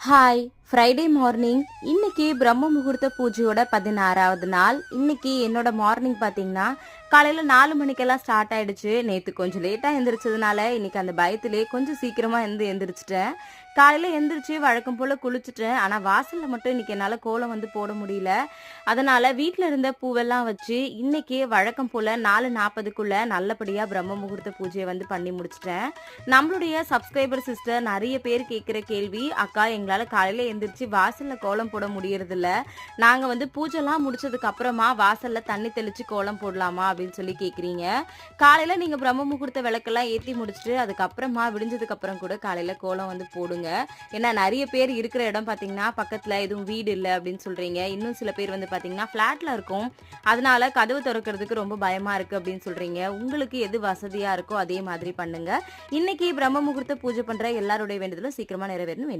Hi Friday morning. இன்னைக்கு பிரம்ம முகூர்த்த பூஜையோட 16வது நாள். இன்னைக்கு என்னோட மார்னிங் பார்த்தீங்கன்னா காலையில 4 மணிக்கெல்லாம் ஸ்டார்ட் ஆயிடுச்சு. நேற்று கொஞ்சம் லேட்டாக எந்திரிச்சதுனால இன்னைக்கு அந்த பயத்திலே கொஞ்சம் சீக்கிரமா எந்திரிச்சிட்டேன். காலையில எந்திரிச்சு வழக்கம் போல குளிச்சுட்டேன். ஆனால் வாசலில் மட்டும் இன்னைக்கு என்னால் கோலம் போட முடியல. அதனால வீட்டில் இருந்த பூவெல்லாம் வச்சு இன்னைக்கு வழக்கம் போல 4:40க்குள்ள நல்லபடியாக பிரம்ம முகூர்த்த பூஜையை பண்ணி முடிச்சிட்டேன். நம்மளுடைய சப்ஸ்கிரைபர் சிஸ்டர் நிறைய பேர் கேட்குற கேள்வி, அக்கா எங்களால் காலையில் எந்திரிச்சு வாசலில் கோலம் போட முடியறதில்ல, நாங்கள் பூஜைலாம் முடிச்சதுக்கு அப்புறமா வாசலில் தண்ணி தெளித்து கோலம் போடலாமா அப்படின்னு சொல்லி கேட்குறீங்க. காலையில் நீங்கள் பிரம்ம முகூர்த்த விளக்கெல்லாம் ஏற்றி முடிச்சுட்டு அதுக்கப்புறமா விடிஞ்சதுக்கு அப்புறம் கூட காலையில் கோலம் போடுங்க. ஏன்னா நிறைய பேர் இருக்கிற இடம் பார்த்தீங்கன்னா பக்கத்தில் எதுவும் வீடு இல்லை அப்படின்னு சொல்கிறீங்க. இன்னும் சில பேர் பார்த்தீங்கன்னா ஃப்ளாட்டில் இருக்கும், அதனால கதவு திறக்கிறதுக்கு ரொம்ப பயமாக இருக்குது அப்படின்னு சொல்கிறீங்க. உங்களுக்கு எது வசதியாக இருக்கோ அதே மாதிரி பண்ணுங்க. இன்னைக்கு பிரம்ம முகூர்த்த பூஜை பண்ணுற எல்லாருடைய வேண்டுதலும் சீக்கிரமாக நிறைவேறணும் வேண்டியிருக்கு.